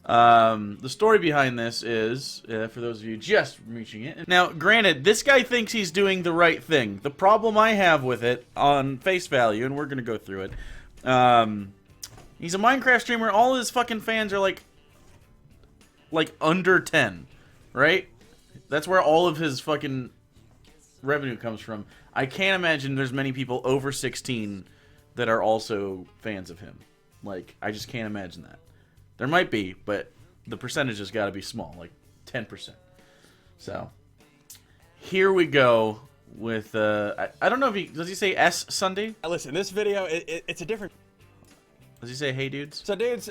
The story behind this is, for those of you just reaching it. Now, granted, this guy thinks he's doing the right thing. The problem I have with it, on face value, and we're going to go through it, he's a Minecraft streamer. All his fucking fans are like under 10, right? That's where all of his fucking revenue comes from. I can't imagine there's many people over 16 that are also fans of him. Like, I just can't imagine that. There might be, but the percentage has got to be small, like 10%. So, here we go with, I don't know if does he say SSundee? Listen, this video, it's a different... Does he say, hey dudes? So dudes,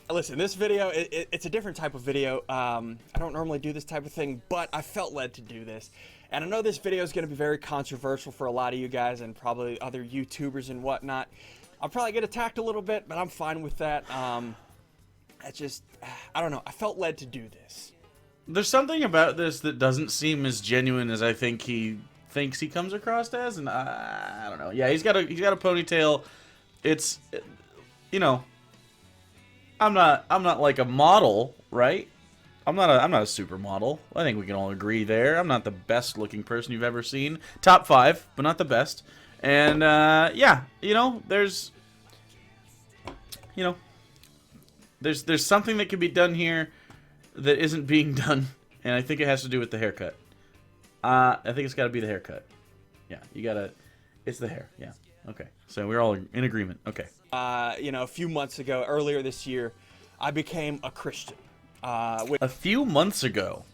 listen, this video, it's a different type of video. I don't normally do this type of thing, but I felt led to do this. And I know this video is going to be very controversial for a lot of you guys and probably other YouTubers and whatnot. I'll probably get attacked a little bit, but I'm fine with that. I don't know. I felt led to do this. There's something about this that doesn't seem as genuine as I think he thinks he comes across as, and I don't know. Yeah, he's got a ponytail. It's, you know, I'm not like a model, right? I'm not a supermodel. I think we can all agree there. I'm not the best looking person you've ever seen. Top 5, but not the best. And, yeah, there's something that can be done here that isn't being done, and I think it has to do with the haircut. I think it's got to be the haircut. Yeah, it's the hair, yeah. Okay, so we're all in agreement, okay. A few months ago, earlier this year, I became a Christian. A few months ago?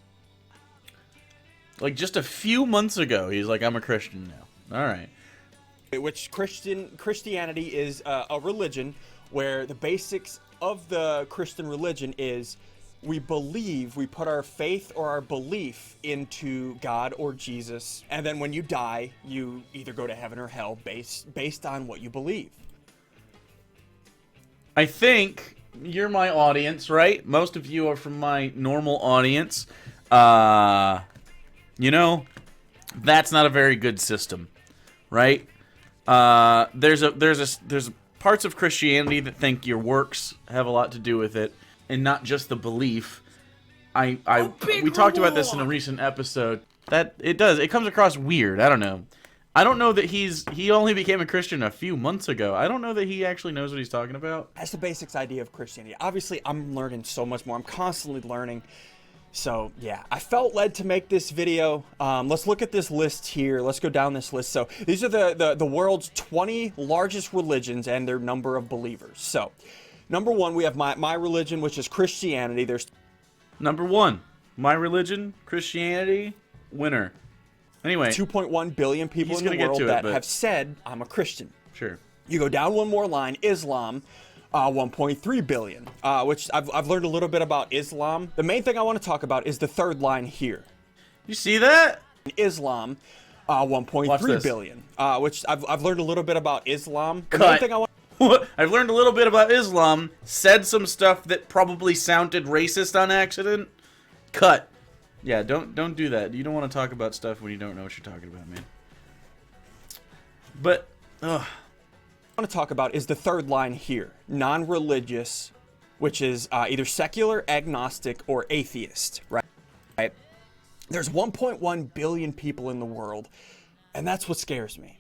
Like, just a few months ago, he's like, I'm a Christian now. Alright. Which Christianity is a religion where the basics of the Christian religion is we put our faith or our belief into God or Jesus, and then when you die, you either go to heaven or hell based on what you believe. I think you're my audience, right? Most of you are from my normal audience. That's not a very good system, right? There's parts of Christianity that think your works have a lot to do with it, and not just the belief. We talked about this in a recent episode. That it comes across weird. I don't know. I don't know that he only became a Christian a few months ago. I don't know that he actually knows what he's talking about. That's the basics idea of Christianity. Obviously, I'm learning so much more. I'm constantly learning. So, yeah, I felt led to make this video. Let's look at this list here. Let's go down this list. So, these are the world's 20 largest religions and their number of believers. So, number 1, we have my religion, which is Christianity. There's number 1, my religion, Christianity, winner. Anyway, 2.1 billion people in the world that have said, I'm a Christian. Sure. You go down one more line, Islam, 1.3 billion, which I've learned a little bit about Islam. The main thing I want to talk about is the third line here. You see that? Islam, 1.3 billion, which I've learned a little bit about Islam. The main thing I want I've learned a little bit about Islam, said some stuff that probably sounded racist on accident. Cut. Yeah, don't do that. You don't want to talk about stuff when you don't know what you're talking about, man. But, ugh. I want to talk about is the third line here, non-religious, which is either secular, agnostic, or atheist, right? There's 1.1 billion people in the world, and that's what scares me.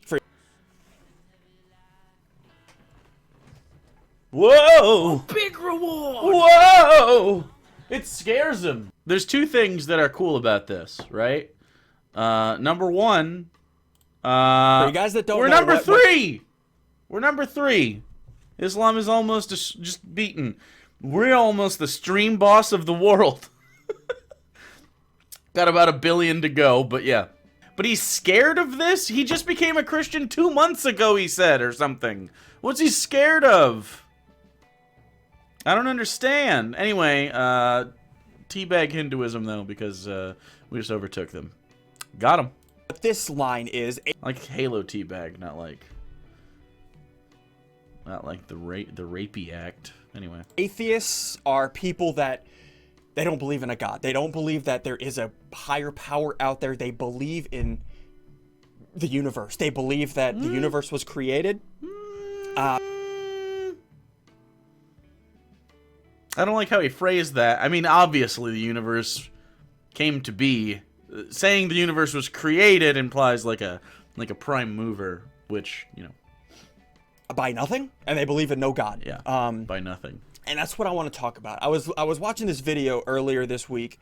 Whoa! A big reward! Whoa! It scares him. There's two things that are cool about this, right? Number 1, for you guys that don't know, we're number 3. We're number 3. Islam is almost just beaten. We're almost the stream boss of the world. Got about 1 billion to go, but yeah. But he's scared of this? He just became a Christian 2 months ago, he said, or something. What's he scared of? I don't understand. Anyway, teabag Hinduism, though, because we just overtook them. Got him. But this line is... like Halo teabag, not like the rapey act. Anyway. Atheists are people that they don't believe in a God. They don't believe that there is a higher power out there. They believe in the universe. They believe that the universe was created. I don't like how he phrased that. I mean, obviously the universe came to be. Saying the universe was created implies like a prime mover, which, you know, by nothing, and they believe in no God. Yeah. By nothing. And that's what I want to talk about. I was watching this video earlier this week.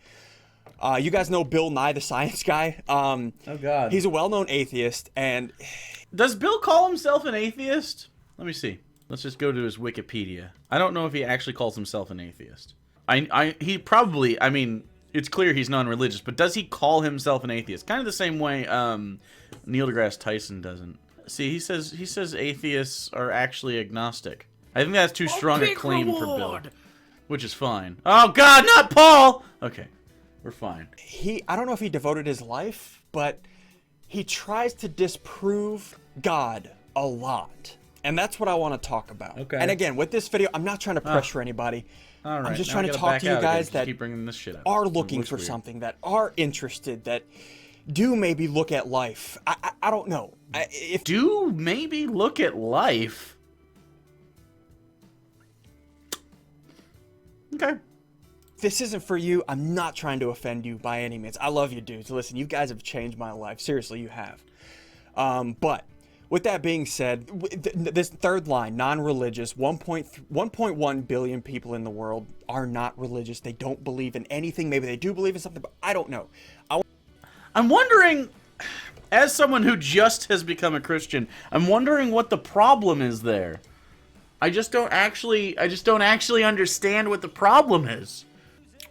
You guys know Bill Nye the Science Guy. Oh God. He's a well-known atheist, and does Bill call himself an atheist? Let me see. Let's just go to his Wikipedia. I don't know if he actually calls himself an atheist. He probably, I mean, it's clear he's non-religious, but does he call himself an atheist? Kind of the same way Neil deGrasse Tyson doesn't. See, he says atheists are actually agnostic. I think that's too strong a claim for Bill, which is fine. Oh God, not Paul. Okay, we're fine. I don't know if he devoted his life, but he tries to disprove God a lot. And that's what I want to talk about. Okay. And again, with this video, I'm not trying to pressure anybody. All right. I'm just trying to talk to you guys that keep bringing this shit up. are looking for something, that are interested, that do maybe look at life. I don't know. Do maybe look at life? Okay. If this isn't for you, I'm not trying to offend you by any means. I love you, dudes. Listen, you guys have changed my life. Seriously, you have. But with that being said, this third line, non-religious, 1.1 billion people in the world are not religious. They don't believe in anything. Maybe they do believe in something, but I don't know. I'm wondering, as someone who just has become a Christian, I'm wondering what the problem is there. I just don't actually understand what the problem is.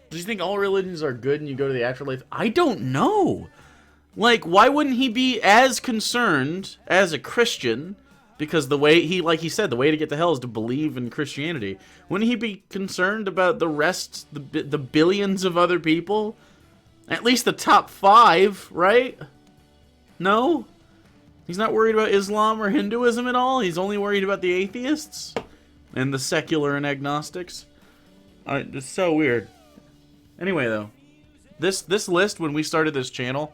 Do you think all religions are good and you go to the afterlife? I don't know. Like, why wouldn't he be as concerned as a Christian? Because the way like he said, the way to get to hell is to believe in Christianity. Wouldn't he be concerned about the rest, the billions of other people? At least the top 5, right? No? He's not worried about Islam or Hinduism at all? He's only worried about the atheists? And the secular and agnostics? It's so weird. Anyway, though. This list, when we started this channel,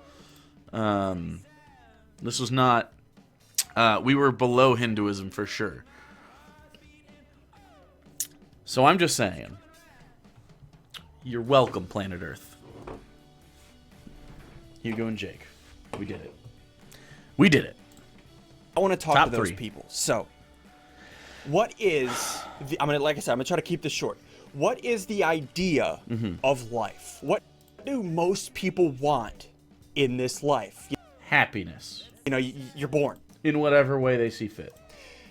this was not... we were below Hinduism for sure. So I'm just saying. You're welcome, planet Earth. Hugo and Jake. We did it. We did it. I want to talk Top to those 3 people. So, what is like I said, I'm gonna try to keep this short. What is the idea of life? What do most people want in this life? Happiness. You know, you're born. In whatever way they see fit.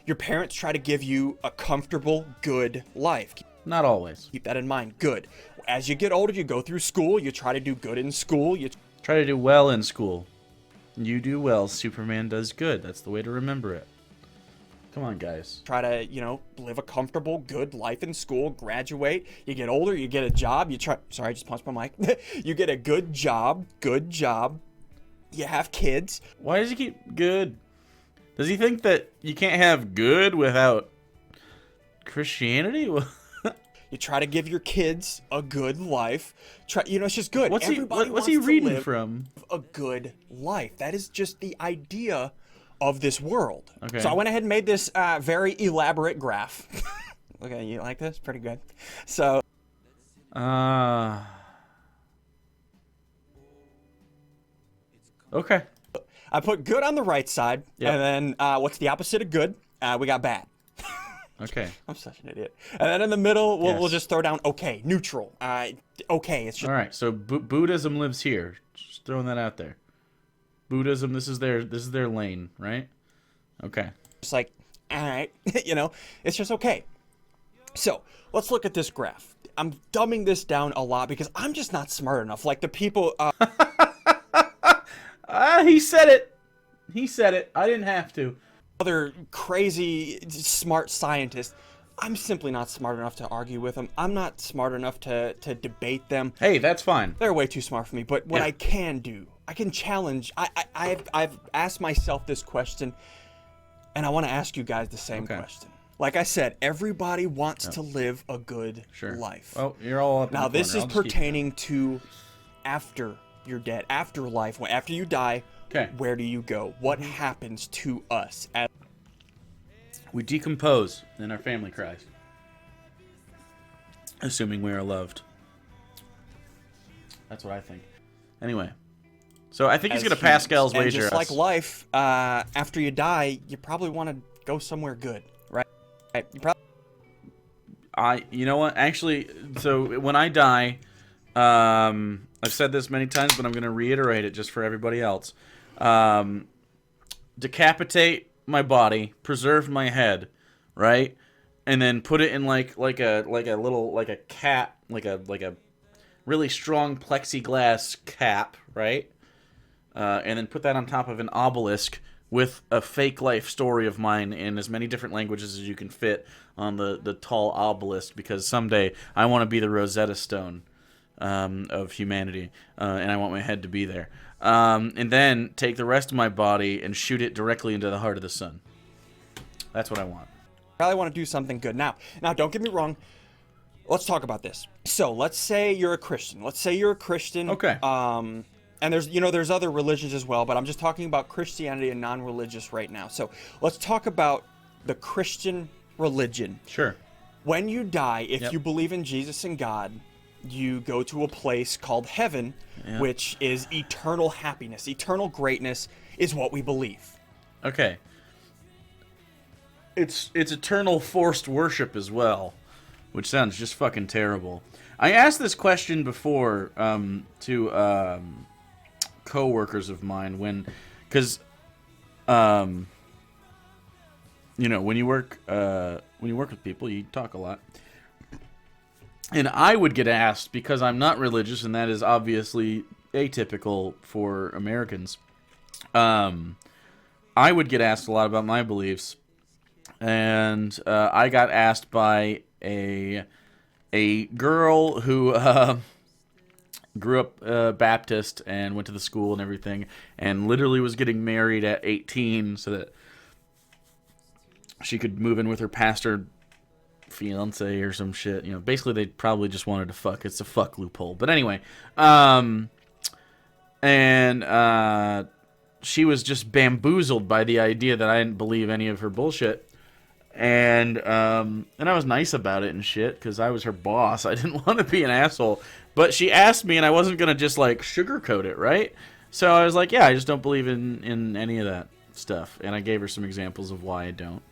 Your parents try to give you a comfortable, good life. Not always. Keep that in mind. Good. As you get older, you go through school. You try to do good in school. You try to do well in school. You do well. Superman does good. That's the way to remember it. Come on, guys. Try to, you know, live a comfortable, good life in school. Graduate. You get older. You get a job. Sorry, I just punched my mic. You get a good job. Good job. You have kids. Why does he keep good? Does he think that you can't have good without Christianity? You try to give your kids a good life. You know, it's just good. What's he reading from? A good life. That is just the idea of this world. Okay. So I went ahead and made this very elaborate graph. Okay, you like this? Pretty good. So. Okay. I put good on the right side, and then what's the opposite of good? We got bad. Okay. I'm such an idiot. And then in the middle, we'll just throw down okay, neutral. Okay, it's just... All right, so Buddhism lives here. Just throwing that out there. Buddhism, this is their lane, right? Okay. It's like, all right, you know, it's just okay. So let's look at this graph. I'm dumbing this down a lot because I'm just not smart enough. Like the people... He said it. He said it. I didn't have to. Other crazy smart scientists, I'm simply not smart enough to argue with them. I'm not smart enough to debate them. Hey, that's fine. They're way too smart for me. But what I can do, I can challenge. I've asked myself this question, and I want to ask you guys the same question. Like I said, everybody wants to live a good life. Oh, you're all up in now. the This corner. is pertaining to after you're dead, afterlife. After you die, where do you go? What happens to us? We decompose, and our family cries. assuming we are loved. That's what I think. Anyway, so I think he's going to Pascal's wager. Just like life, after you die, you probably want to go somewhere good, right? You probably. You know what? Actually, so when I die, I've said this many times, but I'm going to reiterate it just for everybody else. Decapitate my body, preserve my head, right? And then put it in like a cap, like a really strong plexiglass cap, right? And then put that on top of an obelisk with a fake life story of mine in as many different languages as you can fit on the tall obelisk, because someday I want to be the Rosetta Stone of humanity, and I want my head to be there. And then take the rest of my body and shoot it directly into the heart of the sun. That's what I want. Probably want to do something good. Now, don't get me wrong. Let's talk about this. So, let's say you're a Christian. Okay. And there's other religions as well, but I'm just talking about Christianity and non-religious right now. So, let's talk about the Christian religion. Sure. When you die, if you believe in Jesus and God, you go to a place called heaven, which is eternal happiness. Eternal greatness is what we believe. Okay. It's eternal forced worship as well, which sounds just fucking terrible. I asked this question before to co-workers of mine because when you work with people, you talk a lot. And I would get asked, because I'm not religious, and that is obviously atypical for Americans. I would get asked a lot about my beliefs, and I got asked by a girl who grew up Baptist and went to the school and everything, and literally was getting married at 18 so that she could move in with her pastor fiance or some shit. Basically they probably just wanted to fuck. It's a fuck loophole. But anyway, she was just bamboozled by the idea that I didn't believe any of her bullshit. And I was nice about it and shit, because I was her boss. I didn't want to be an asshole. But she asked me, and I wasn't going to just, sugarcoat it, right? So I was like, yeah, I just don't believe in any of that stuff. And I gave her some examples of why I don't.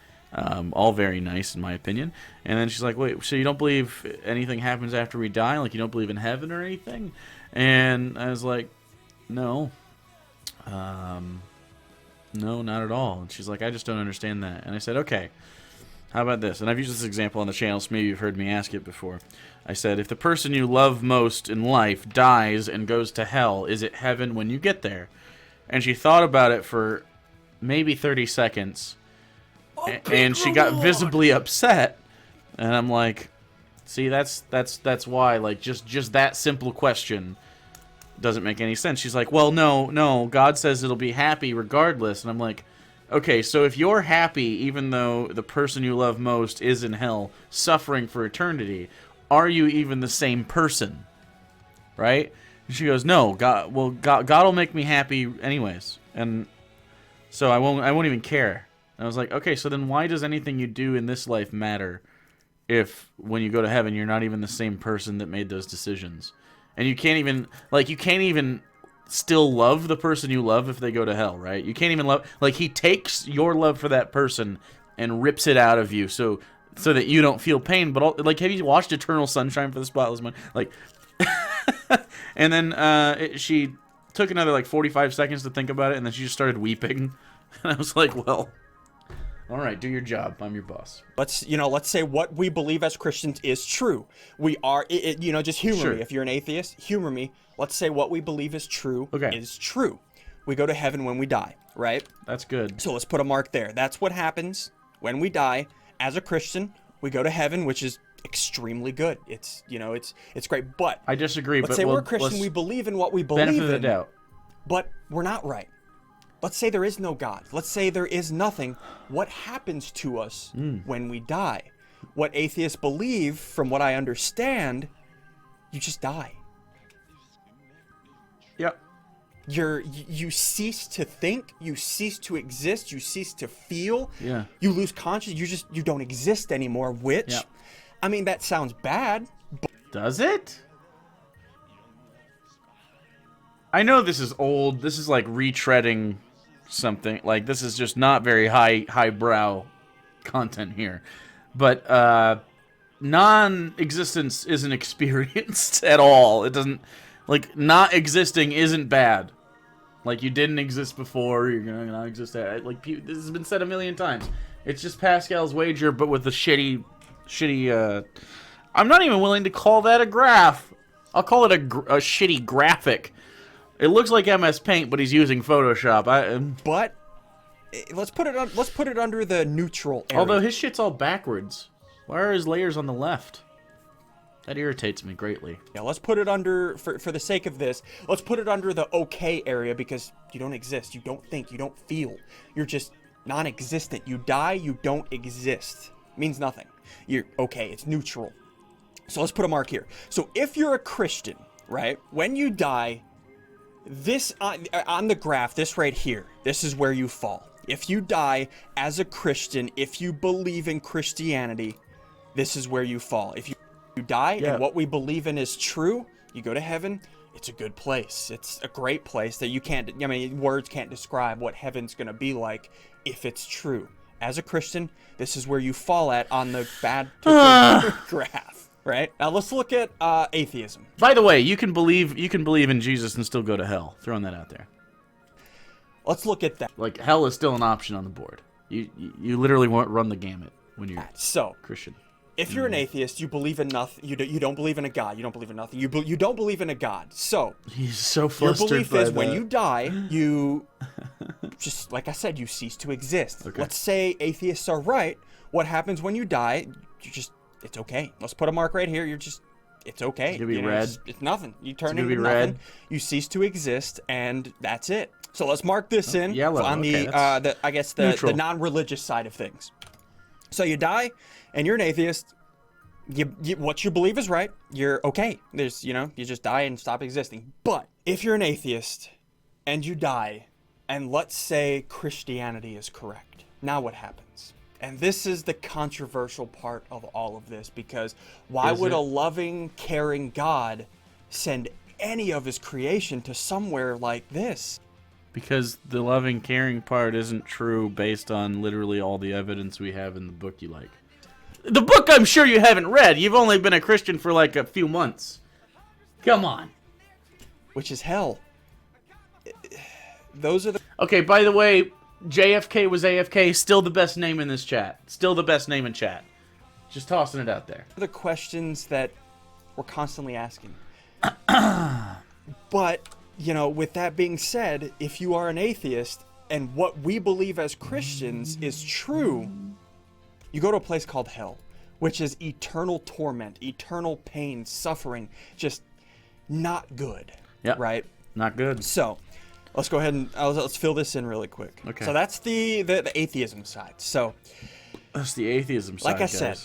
All very nice, in my opinion. And then she's like, wait, so you don't believe anything happens after we die? Like, you don't believe in heaven or anything? And I was like, no. No, not at all. And she's like, I just don't understand that. And I said, okay, how about this? And I've used this example on the channel, so maybe you've heard me ask it before. I said, if the person you love most in life dies and goes to hell, is it heaven when you get there? And she thought about it for maybe 30 seconds. And she got visibly upset. And I'm like, see, that's why, just that simple question doesn't make any sense. She's like, well, no, God says it'll be happy regardless. And I'm like, okay, so if you're happy even though the person you love most is in hell suffering for eternity, are you even the same person? Right? And she goes, no, God will make me happy anyways. And so I won't even care. And I was like, okay, so then why does anything you do in this life matter if when you go to heaven you're not even the same person that made those decisions? And you can't even still love the person you love if they go to hell, right? You can't even love, he takes your love for that person and rips it out of you so that you don't feel pain. But have you watched Eternal Sunshine for the Spotless Mind? And then she took another 45 seconds to think about it, and then she just started weeping. And I was like, well, all right, do your job. I'm your boss. Let's say what we believe as Christians is true. We are, just humor me. If you're an atheist, humor me. Let's say what we believe is true is true. We go to heaven when we die, right? That's good. So let's put a mark there. That's what happens when we die. As a Christian, we go to heaven, which is extremely good. It's great. But I disagree. Let's say we're a Christian. We believe in what we believe in. Benefit of the doubt. But we're not right. Let's say there is no God. Let's say there is nothing. What happens to us when we die? What atheists believe, from what I understand, you just die. Yep. You cease to think, you cease to exist, you cease to feel. Yeah. You lose consciousness, you don't exist anymore, which, I mean, that sounds bad, Does it? I know this is old. This is like retreading something. Like, this is just not very highbrow content here. But non-existence isn't experienced at all. It doesn't... Like, not existing isn't bad. Like, you didn't exist before, you're gonna not exist... Like, this has been said a million times. It's just Pascal's wager, but with a shitty... I'm not even willing to call that a graph. I'll call it a shitty graphic. It looks like MS Paint, but he's using Photoshop. But let's put it under the neutral area. Although his shit's all backwards. Why are his layers on the left? That irritates me greatly. Yeah, let's put it under, for the sake of this, let's put it under the okay area, because you don't exist, you don't think, you don't feel. You're just non-existent. You die, you don't exist. Means nothing. You're okay, it's neutral. So let's put a mark here. So if you're a Christian, right, when you die, this, on the graph, this right here, this is where you fall. If you die as a Christian, if you believe in Christianity, this is where you fall. If you die and what we believe in is true, you go to heaven. It's a good place. It's a great place that you can't, I mean, words can't describe what heaven's going to be like if it's true. As a Christian, this is where you fall at on the bad graph, right? Now let's look at atheism. By the way, you can believe in Jesus and still go to hell. Throwing that out there. Let's look at that. Like, hell is still an option on the board. You literally won't run the gamut when you're Christian. If you're an atheist, you believe in nothing. You don't believe in a God. You don't believe in nothing. You don't believe in a God. So he's so flustered. Your belief is when you die, you just, like I said, you cease to exist. Okay. Let's say atheists are right. What happens when you die? It's okay. Let's put a mark right here. It's okay. It's gonna be red. It's nothing. You turn into nothing. You cease to exist, and that's it. So let's mark this in yellow. On the non-religious side of things. So you die, and you're an atheist. What you believe is right. You're okay. You just die and stop existing. But if you're an atheist and you die, and let's say Christianity is correct, now what happens? And this is the controversial part of all of this, because why would a loving, caring God send any of his creation to somewhere like this? Because the loving, caring part isn't true based on literally all the evidence we have in the book you like. The book I'm sure you haven't read. You've only been a Christian for like a few months. Come on. Which is hell. Those are the... Okay, by the way, JFK was AFK. Still the best name in this chat. Still the best name in chat. Just tossing it out there. The questions that we're constantly asking. But... with that being said, if you are an atheist and what we believe as Christians is true, you go to a place called hell, which is eternal torment, eternal pain, suffering, just not good. Yeah. Right? Not good. So, let's go ahead and let's fill this in really quick. Okay. So that's the atheism side. So, that's the atheism side, like I said,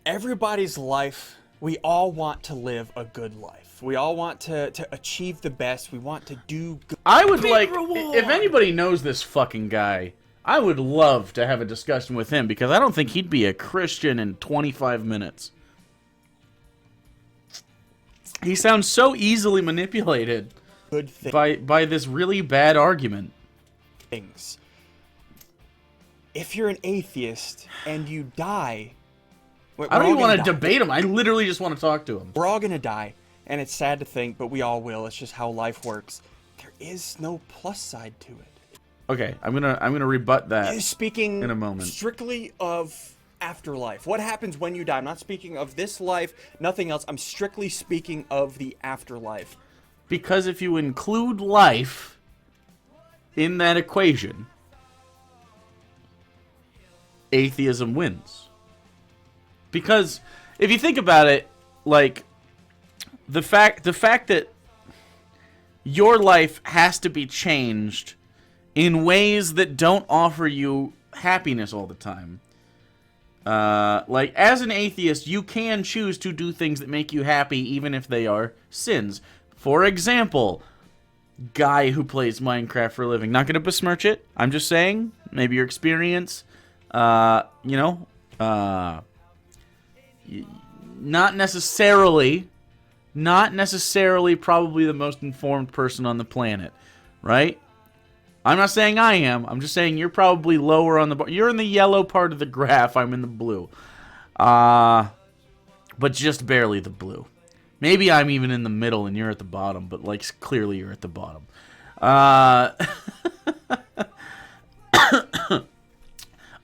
everybody's life, we all want to live a good life. We all want to achieve the best. We want to do good. I would like, if anybody knows this fucking guy, I would love to have a discussion with him, because I don't think he'd be a Christian in 25 minutes. He sounds so easily manipulated by this really bad argument. Things. If you're an atheist and you die... I don't even want to debate him. I literally just want to talk to him. We're all going to die. And it's sad to think, but we all will. It's just how life works. There is no plus side to it. Okay, I'm gonna rebut that. Speaking in a moment. Strictly of afterlife. What happens when you die? I'm not speaking of this life, nothing else. I'm strictly speaking of the afterlife. Because if you include life in that equation, atheism wins. Because if you think about it, like, the fact that your life has to be changed in ways that don't offer you happiness all the time. Like, as an atheist, you can choose to do things that make you happy even if they are sins. For example, guy who plays Minecraft for a living. Not going to besmirch it. I'm just saying, maybe your experience, not necessarily not necessarily probably the most informed person on the planet, right? I'm not saying I am. I'm just saying you're probably lower on the bar. You're in the yellow part of the graph. I'm in the blue. But just barely the blue. Maybe I'm even in the middle and you're at the bottom, but like clearly you're at the bottom.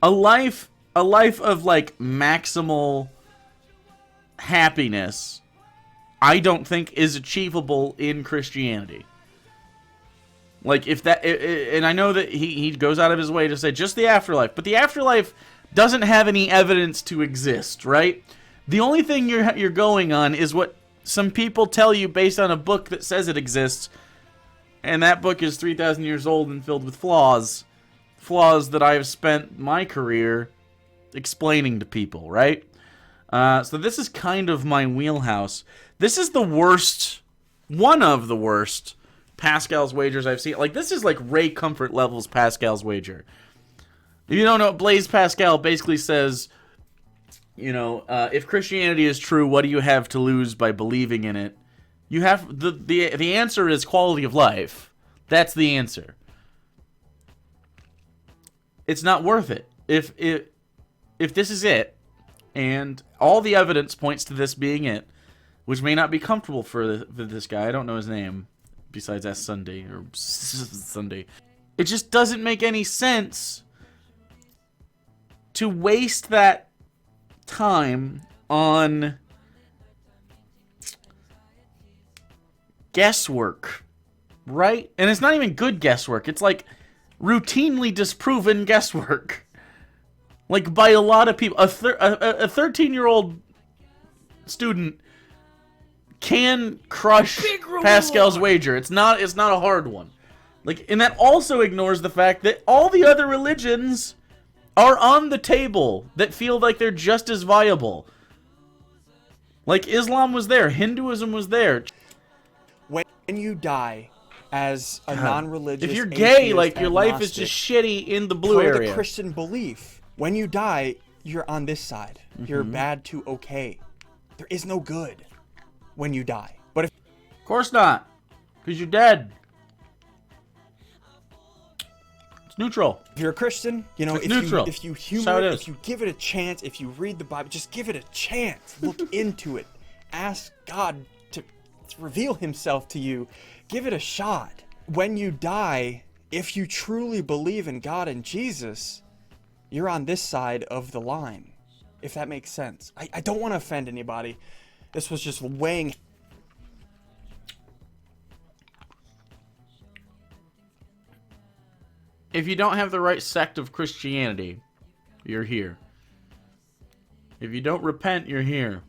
A life of like maximal happiness, I don't think is achievable in Christianity. Like, if that, and I know that he goes out of his way to say just the afterlife, but the afterlife doesn't have any evidence to exist, right? The only thing you're going on is what some people tell you based on a book that says it exists, and that book is 3,000 years old and filled with flaws. Flaws that I have spent my career explaining to people, right? So this is kind of my wheelhouse. This is the worst, one of the worst Pascal's wagers I've seen. Like, this is like Ray Comfort levels Pascal's wager. If you don't know, Blaise Pascal basically says, you know, if Christianity is true, what do you have to lose by believing in it? You have the answer is quality of life. That's the answer. It's not worth it. If this is it, and all the evidence points to this being it, which may not be comfortable for this guy. I don't know his name besides SSundee or SSundee. It just doesn't make any sense to waste that time on guesswork, right? And it's not even good guesswork. It's like routinely disproven guesswork. Like, by a lot of people. A 13-year-old student can crush Pascal's wager. It's not a hard one. Like, and that also ignores the fact that all the other religions are on the table that feel like they're just as viable. Like, Islam was there, Hinduism was there. When you die as a non-religious, if you're gay, atheist, like, your life is agnostic, just shitty in the blue for area. the Christian belief, when you die, you're on this side. You're bad to okay. There is no good when you die. But if Of course not, because you're dead. It's neutral. If you're a Christian, you know, It's neutral. if you That's humor how it it, is. if you give it a chance, if you read the Bible, just give it a chance. Look into it. Ask God to reveal himself to you. Give it a shot. When you die, if you truly believe in God and Jesus, you're on this side of the line, if that makes sense. I don't want to offend anybody. This was just weighing. If you don't have the right sect of Christianity, you're here. If you don't repent, you're here.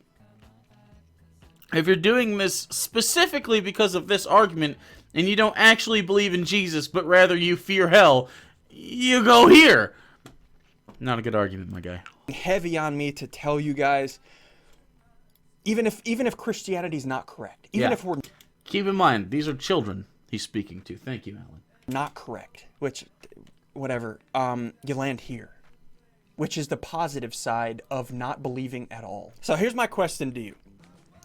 If you're doing this specifically because of this argument, and you don't actually believe in Jesus, but rather you fear hell, you go here. Not a good argument, my guy. Heavy on me to tell you guys, even if Christianity is not correct, even if we're Keep in mind, these are children he's speaking to. Thank you, Alan. not correct, which, whatever, you land here, which is the positive side of not believing at all. So here's my question to you.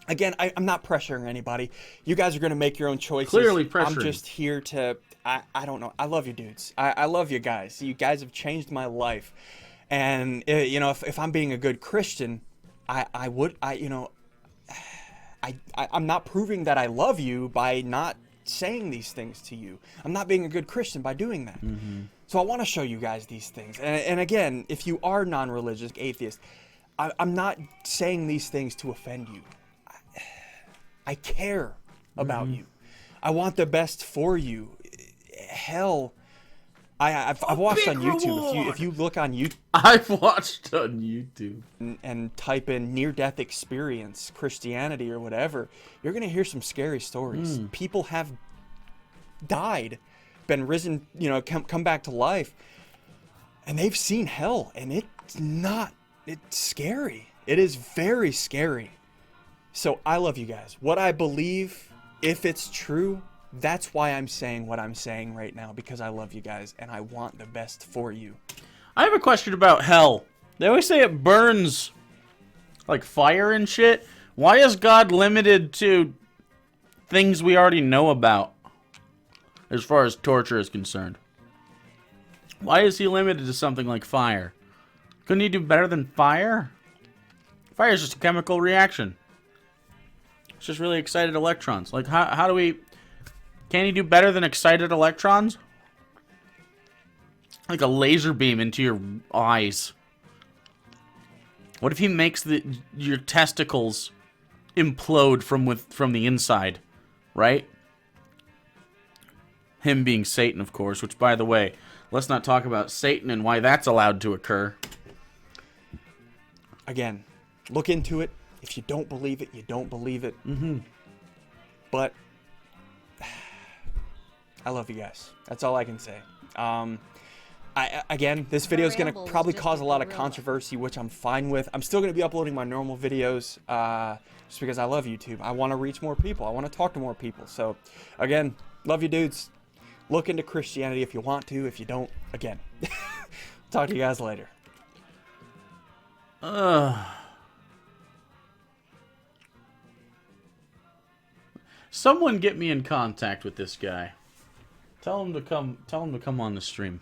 Again, I'm not pressuring anybody. You guys are going to make your own choices. Clearly pressuring. I'm just here to, I don't know. I love you dudes. I love you guys. You guys have changed my life. And, you know, if I'm being a good Christian, I'm not proving that I love you by not saying these things to you. I'm not being a good Christian by doing that. So I want to show you guys these things. And again, if you are non-religious, atheist, I'm not saying these things to offend you. I care about you. I want the best for you. Hell, I've watched on YouTube. If you look on YouTube, I've watched on YouTube and type in near-death experience Christianity or whatever, you're gonna hear some scary stories. People have died, been risen, you know, come back to life, and they've seen hell, and it's scary. It is very scary. So I love you guys. What I believe, if it's true, that's why I'm saying what I'm saying right now, because I love you guys and I want the best for you. I have a question about hell. They always say it burns like fire and shit. Why is God limited to things we already know about as far as torture is concerned. Why is he limited to something like fire? Couldn't he do better than fire? Fire is just a chemical reaction. It's just really excited electrons. Like, how do we... Can he do better than excited electrons? Like a laser beam into your eyes. What if he makes your testicles implode from the inside, right? Him being Satan, of course, which, by the way, let's not talk about Satan and why that's allowed to occur. Again, look into it. If you don't believe it, you don't believe it. But I love you guys. That's all I can say. Again, this video is going to probably cause a lot of controversy, which I'm fine with. I'm still going to be uploading my normal videos just because I love YouTube. I want to reach more people. I want to talk to more people. So, again, love you dudes. Look into Christianity if you want to. If you don't, again. Talk to you guys later. Someone get me in contact with this guy. Tell him to come on the stream.